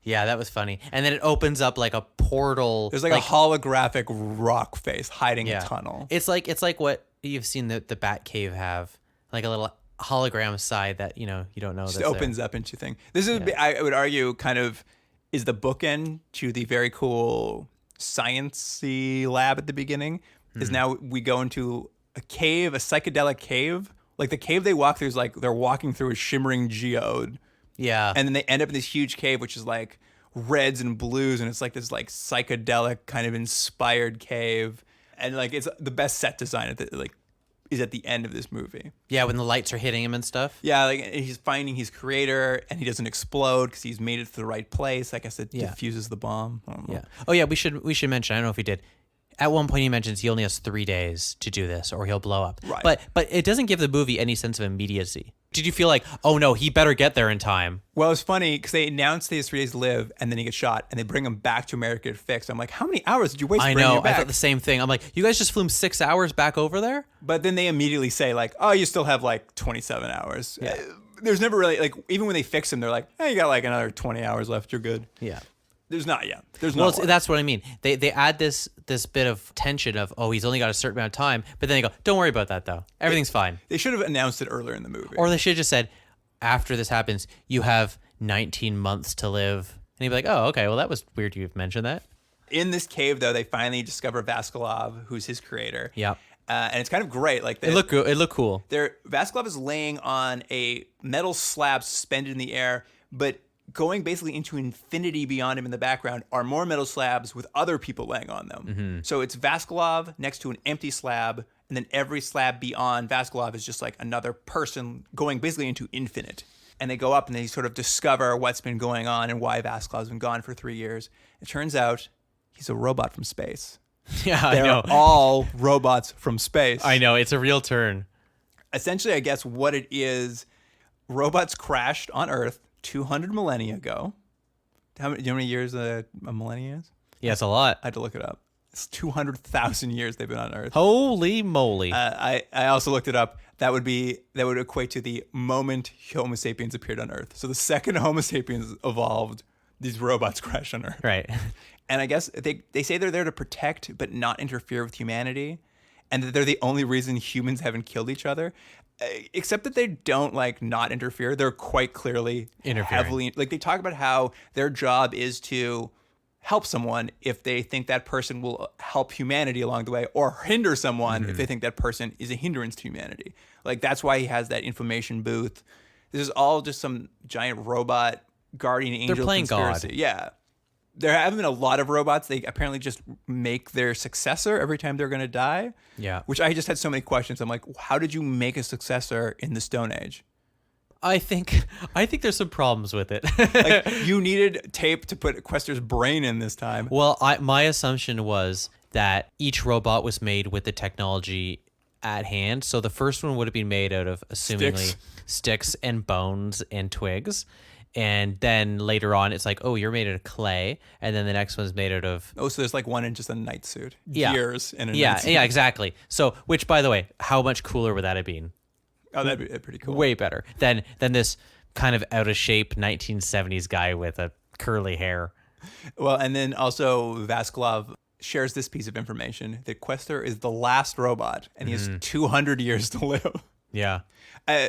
Yeah, that was funny. And then it opens up like a portal. There's like a holographic rock face hiding a tunnel. It's like what you've seen the Bat Cave have, like a little hologram side that you don't know. Just opens up into thing. This is, I would argue, kind of is the bookend to the very cool science-y lab at the beginning. Is now we go into a cave, a psychedelic cave. Like the cave they walk through is like they're walking through a shimmering geode. Yeah. And then they end up in this huge cave, which is like reds and blues, and it's like this like psychedelic kind of inspired cave. And like it's the best set design at the, like is at the end of this movie. Yeah, when the lights are hitting him and stuff. Yeah, like he's finding his creator and he doesn't explode because he's made it to the right place. I guess it diffuses the bomb. I don't know. Yeah. Oh yeah, we should mention, I don't know if we did. At one point he mentions he only has 3 days to do this or he'll blow up. Right. But it doesn't give the movie any sense of immediacy. Did you feel like, oh no, he better get there in time? Well, it's funny because they announced he has 3 days to live and then he gets shot and they bring him back to America to get fixed. I'm like, how many hours did you waste bringing him back? I thought the same thing. I'm like, you guys just flew him 6 hours back over there? But then they immediately say like, oh, you still have like 27 hours. Yeah. There's never really, like, even when they fix him, they're like, hey, you got like another 20 hours left. You're good. Yeah. There's not yet. There's no. Well, that's what I mean. They add this bit of tension of, oh, he's only got a certain amount of time, but then they go, don't worry about that though. Everything's fine. They should have announced it earlier in the movie. Or they should have just said, after this happens, you have 19 months to live. And he'd be like, oh, okay, well, that was weird you mentioned that. In this cave, though, they finally discover Vassilov, who's his creator. Yep. And it's kind of great. Like it looked good. It looked cool. Vassilov is laying on a metal slab suspended in the air, but going basically into infinity beyond him in the background are more metal slabs with other people laying on them. Mm-hmm. So it's Vassilov next to an empty slab, and then every slab beyond Vassilov is just like another person going basically into infinite. And they go up and they sort of discover what's been going on and why Vasilov's been gone for 3 years. It turns out he's a robot from space. Yeah, I know. They're all robots from space. I know. It's a real turn. Essentially, I guess what it is, robots crashed on Earth 200 millennia ago. Do you know how many years a millennia is? Yeah, it's a lot. I had to look it up. It's 200,000 years they've been on Earth. Holy moly. I also looked it up. That would equate to the moment Homo sapiens appeared on Earth. So the second Homo sapiens evolved, these robots crashed on Earth. Right. And I guess they say they're there to protect but not interfere with humanity, and that they're the only reason humans haven't killed each other. Except that they don't like not interfere. They're quite clearly heavily, like they talk about how their job is to help someone if they think that person will help humanity along the way, or hinder someone if they think that person is a hindrance to humanity. Like that's why he has that information booth. This is all just some giant robot guardian angel. They're playing conspiracy. God. Yeah. There haven't been a lot of robots. They apparently just make their successor every time they're going to die. Yeah. Which I just had so many questions. I'm like, how did you make a successor in the Stone Age? I think there's some problems with it. Like you needed tape to put Questor's brain in this time. Well, my assumption was that each robot was made with the technology at hand. So the first one would have been made out of assumingly sticks and bones and twigs. And then later on, it's like, oh, you're made out of clay. And then the next one's made out of... Oh, so there's like one in just a night suit. Yeah. Gears in a night suit. Yeah, exactly. So, which, by the way, how much cooler would that have been? Oh, that'd be pretty cool. Way better than this kind of out-of-shape 1970s guy with a curly hair. Well, and then also Vassilov shares this piece of information that Questor is the last robot and he has 200 years to live. Yeah.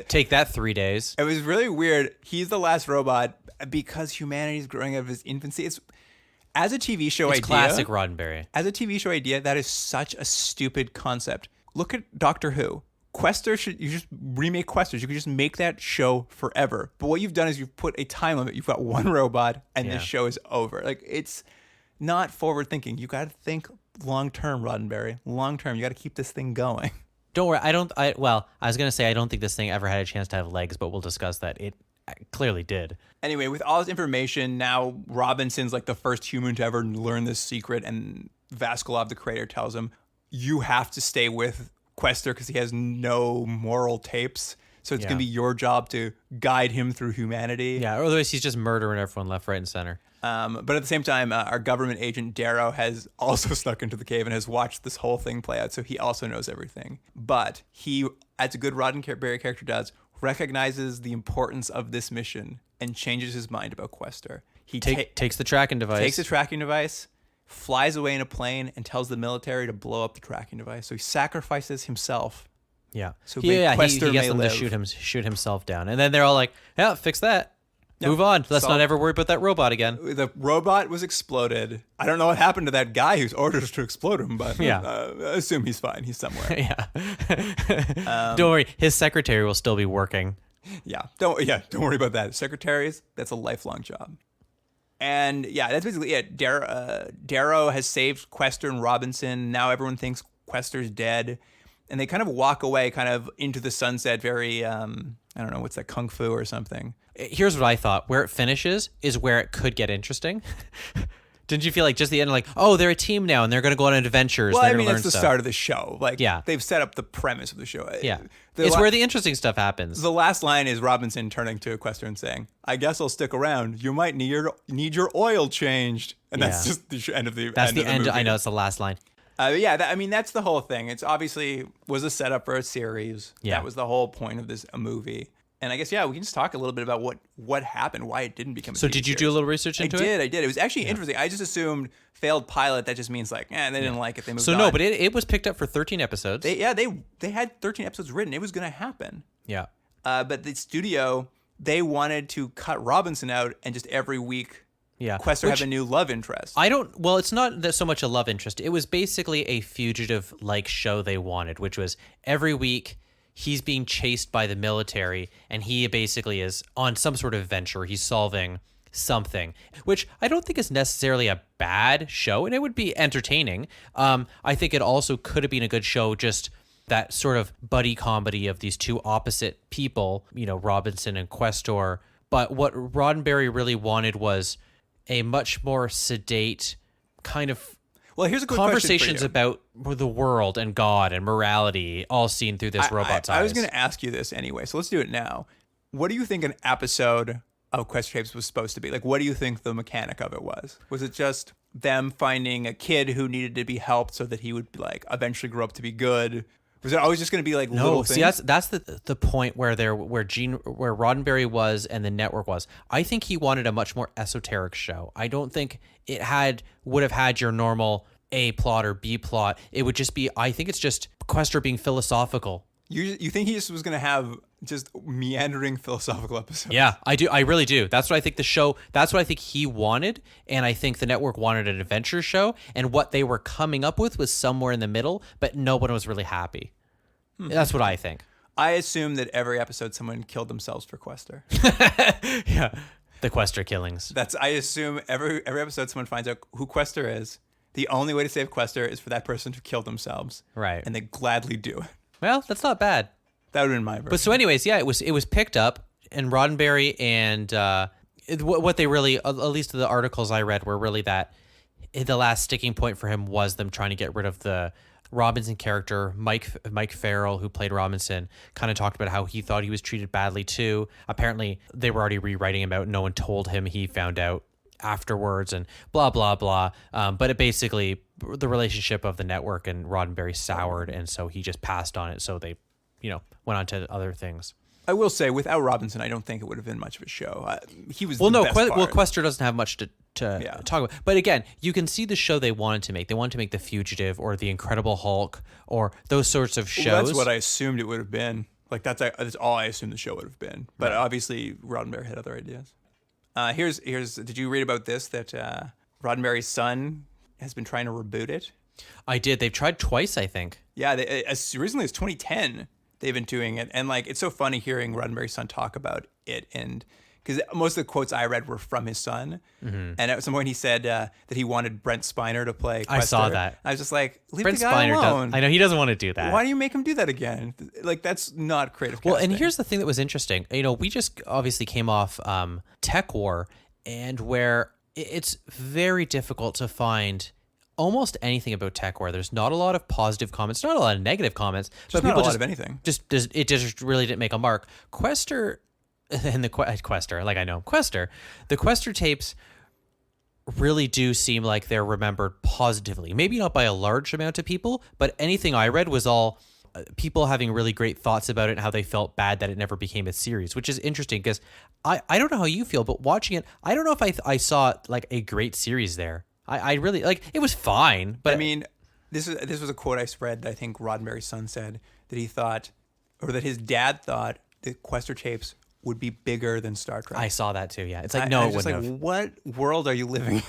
Take that 3 days. It was really weird. He's the last robot because humanity is growing out of his infancy. It's as a TV show idea. Classic Roddenberry. As a TV show idea, that is such a stupid concept. Look at Doctor Who. Questor you just remake Questors. You could just make that show forever. But what you've done is you've put a time limit. You've got one robot and the show is over. Like it's not forward thinking. You got to think long term, Roddenberry. Long term. You got to keep this thing going. Don't worry. I was going to say I don't think this thing ever had a chance to have legs, but we'll discuss that. It clearly did. Anyway, with all this information, now Robinson's like the first human to ever learn this secret, and Vassilov, the creator, tells him, you have to stay with Questor because he has no moral tapes. So it's going to be your job to guide him through humanity. Yeah, or otherwise he's just murdering everyone left, right, and center. But at the same time, our government agent Darrow has also snuck into the cave and has watched this whole thing play out, so he also knows everything. But he, as a good Roddenberry character does, recognizes the importance of this mission and changes his mind about Questor. He takes the tracking device. Flies away in a plane, and tells the military to blow up the tracking device. So he sacrifices himself. Yeah. So he gets them to shoot himself down. And then they're all like, yeah, fix that. Yep. Move on. Let's not ever worry about that robot again. The robot was exploded. I don't know what happened to that guy whose orders to explode him, but I assume he's fine. He's somewhere. Yeah. Don't worry. His secretary will still be working. Don't worry about that. Secretaries, that's a lifelong job. And that's basically it. Darrow has saved Questor and Robinson. Now everyone thinks Questor's dead. And they kind of walk away kind of into the sunset very, I don't know, what's that, Kung Fu or something. Here's what I thought. Where it finishes is where it could get interesting. Didn't you feel like just the end, like, oh, they're a team now and they're going to go on adventures. Well, they're I mean, learn it's the stuff. start of the show. Like, they've set up the premise of the show. Yeah. It's where the interesting stuff happens. The last line is Robinson turning to Questor and saying, I guess I'll stick around. You might need your oil changed. And that's just the end of the That's the end. movie. I know, it's the last line. That's the whole thing. It's obviously was a setup for a series. Yeah. That was the whole point of this movie. And I guess, we can just talk a little bit about what happened, why it didn't become a So TV did you series. do a little research into it? I did. It was actually interesting. I just assumed failed pilot, that just means like, they didn't like it. They moved on. So no, but it was picked up for 13 episodes. They had 13 episodes written. It was going to happen. Yeah. But the studio, they wanted to cut Robinson out and just every week Questor have a new love interest. It's not so much a love interest. It was basically a fugitive-like show they wanted, which was every week he's being chased by the military and he basically is on some sort of adventure. He's solving something, which I don't think is necessarily a bad show, and it would be entertaining. I think it also could have been a good show, just that sort of buddy comedy of these two opposite people, Robinson and Questor. But what Roddenberry really wanted was a much more sedate kind of here's a quick conversations question for you. about the world and God and morality, all seen through this robot's eyes. I was going to ask you this anyway, so let's do it now. What do you think an episode of Questor Tapes was supposed to be? Like, what do you think the mechanic of it was? Was it just them finding a kid who needed to be helped so that he would like eventually grow up to be good? Was it always just going to be like little things? No, see, that's the point where Roddenberry was and the network was. I think he wanted a much more esoteric show. I don't think it would have had your normal A plot or B plot. It would just be, I think it's just Questor being philosophical. You think he just was going to have just meandering philosophical episodes? Yeah, I do. I really do. That's what I think that's what I think he wanted. And I think the network wanted an adventure show. And what they were coming up with was somewhere in the middle, but no one was really happy. That's what I think. I assume that every episode someone killed themselves for Questor. Yeah. The Questor killings. I assume every episode someone finds out who Questor is. The only way to save Questor is for that person to kill themselves. Right. And they gladly do it. Well, that's not bad. That would have been my version. But so anyways, it was picked up, and Roddenberry and what they really, at least the articles I read, were really that the last sticking point for him was them trying to get rid of the Robinson character. Mike Farrell, who played Robinson, kind of talked about how he thought he was treated badly too. Apparently, they were already rewriting him out. No one told him. He found out afterwards and blah, blah, blah. But it basically, the relationship of the network and Roddenberry soured, and so he just passed on it. So they, went on to other things. I will say, without Robinson, I don't think it would have been much of a show. He was Questor doesn't have much to talk about. But again, you can see the show they wanted to make. They wanted to make The Fugitive or The Incredible Hulk or those sorts of shows. Well, that's what I assumed it would have been. Like that's all I assumed the show would have been. But obviously, Roddenberry had other ideas. Here's. Did you read about this? That Roddenberry's son has been trying to reboot it. I did. They've tried twice, I think. Yeah, as recently as 2010. They've been doing it, and like it's so funny hearing Roddenberry's son talk about it, and because most of the quotes I read were from his son, and at some point he said that he wanted Brent Spiner to play Questor. I saw that. I was just like, leave Brent the guy Spiner alone. I know he doesn't want to do that. Why do you make him do that again? Like that's not creative casting. Well, and here's the thing that was interesting. We just obviously came off Tech War, and where it's very difficult to find almost anything about tech where there's not a lot of positive comments, not a lot of negative comments, Just but not people a lot just of anything. it just really didn't make a mark. Questor and the Questor, like I know Questor, the Questor tapes really do seem like they're remembered positively. Maybe not by a large amount of people, but anything I read was all people having really great thoughts about it and how they felt bad that it never became a series, which is interesting because I don't know how you feel, but watching it, I don't know if I saw like a great series there. I really like it was fine, but I mean, this was a quote I read that I think Roddenberry's son said that he thought, or that his dad thought, that Questor Tapes would be bigger than Star Trek. I saw that too. Yeah, it's like I it was just wouldn't like, have. what world are you living in?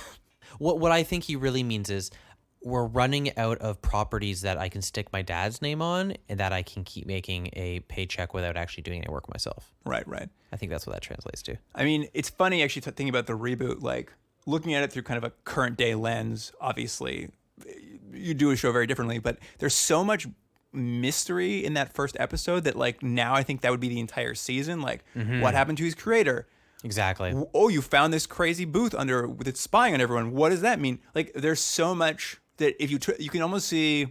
What I think he really means is we're running out of properties that I can stick my dad's name on and that I can keep making a paycheck without actually doing any work myself. Right. I think that's what that translates to. I mean, it's funny actually thinking about the reboot, like looking at it through kind of a current day lens. Obviously, you do a show very differently, but there's so much mystery in that first episode that like now I think that would be the entire season. Like what happened to his creator? Exactly. Oh, you found this crazy booth under with it spying on everyone. What does that mean? Like there's so much that if you can almost see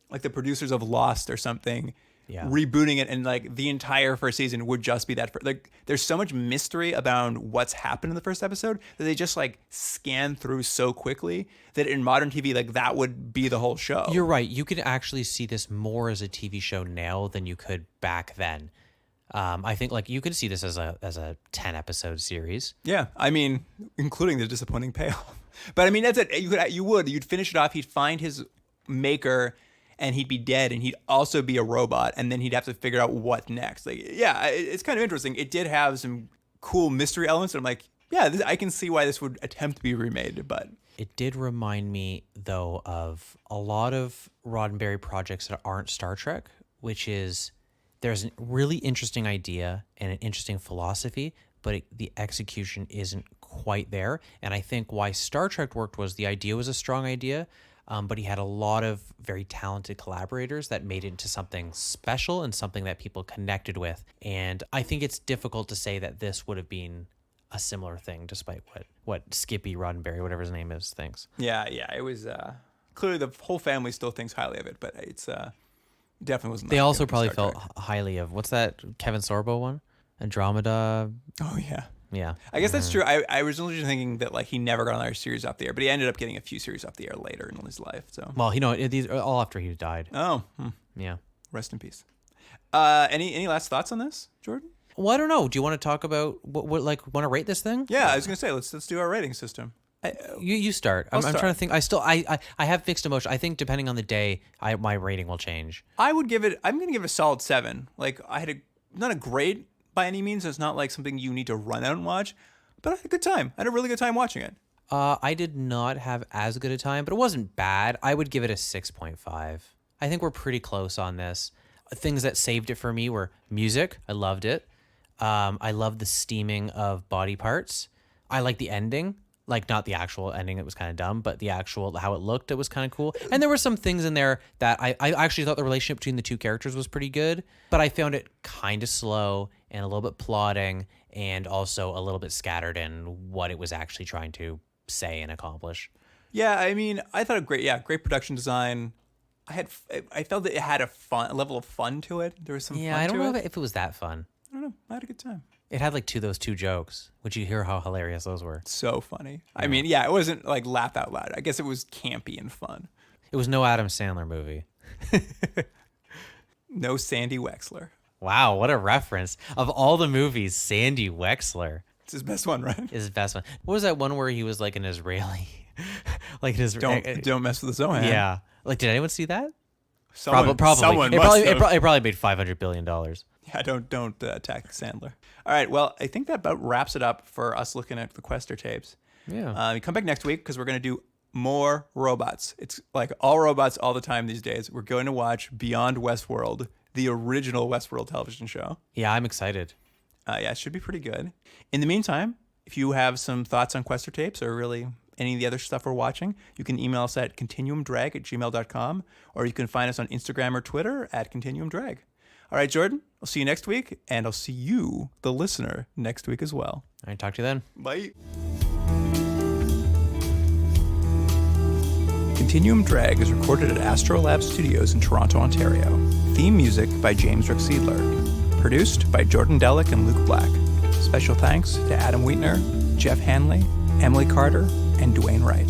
like the producers of Lost or something rebooting it, and like the entire first season would just be that. Like there's so much mystery about what's happened in the first episode that they just like scan through so quickly that in modern TV, like that would be the whole show. You're right. You can actually see this more as a TV show now than you could back then. I think like you could see this as a 10 episode series. Yeah, I mean, including the disappointing payoff. But I mean, that's it. You'd finish it off. He'd find his maker, and he'd be dead, and he'd also be a robot, and then he'd have to figure out what next. Like, yeah, it's kind of interesting. It did have some cool mystery elements. And I'm like, yeah, I can see why this would attempt to be remade, but it did remind me though of a lot of Roddenberry projects that aren't Star Trek, which is there's a really interesting idea and an interesting philosophy, but the execution isn't quite there. And I think why Star Trek worked was the idea was a strong idea, but he had a lot of very talented collaborators that made it into something special and something that people connected with. And I think it's difficult to say that this would have been a similar thing, despite what Skippy Roddenberry, whatever his name is, thinks. Yeah, it was clearly the whole family still thinks highly of it, but it's definitely wasn't. They also probably felt highly of what's that Kevin Sorbo one, Andromeda. Oh yeah. Yeah, I guess that's true. I was originally thinking that like he never got another series off the air, but he ended up getting a few series off the air later in his life. So well, these are all after he died. Oh, yeah. Rest in peace. Any last thoughts on this, Jordan? Well, I don't know. Do you want to talk about what like want to rate this thing? Yeah, I was gonna say let's do our rating system. You start. I'm trying to think. I have mixed emotion. I think depending on the day, my rating will change. I'm gonna give it a solid 7. Like I had not a great by any means. It's not like something you need to run out and watch, but I had a good time. I had a really good time watching it. I did not have as good a time, but it wasn't bad. I would give it a 6.5. I think we're pretty close on this. Things that saved it for me were music. I loved it. I loved the steaming of body parts. I liked the ending. Like not the actual ending, it was kind of dumb, but the actual how it looked, it was kind of cool. And there were some things in there that I actually thought the relationship between the two characters was pretty good, but I found it kind of slow and a little bit plodding and also a little bit scattered in what it was actually trying to say and accomplish. Yeah, I mean, I thought great production design. I felt that it had a level of fun to it. There was some fun to it. Yeah, I don't know if it was that fun. I don't know. I had a good time. It had like those two jokes. Would you hear how hilarious those were? So funny. Yeah. I mean, yeah, it wasn't like laugh out loud. I guess it was campy and fun. It was no Adam Sandler movie. No Sandy Wexler. Wow, what a reference. Of all the movies, Sandy Wexler. It's his best one, right? His best one. What was that one where he was like an Israeli? Like an Israeli. Don't mess with the Zohan. Yeah. Like, did anyone see that? Probably. Someone it probably made $500 billion. Yeah, don't attack Sandler. All right, well, I think that about wraps it up for us looking at the Questor tapes. Yeah. Come back next week because we're going to do more robots. It's like all robots all the time these days. We're going to watch Beyond Westworld, the original Westworld television show. Yeah, I'm excited. Yeah, it should be pretty good. In the meantime, if you have some thoughts on Questor tapes or really any of the other stuff we're watching, you can email us at continuumdrag@gmail.com, or you can find us on Instagram or Twitter at continuumdrag. All right, Jordan, I'll see you next week, and I'll see you, the listener, next week as well. All right, talk to you then. Bye. Continuum Drag is recorded at Astrolab Studios in Toronto, Ontario. Theme music by James Rick-Siedler. Produced by Jordan Delick and Luke Black. Special thanks to Adam Wheatner, Jeff Hanley, Emily Carter, and Dwayne Wright.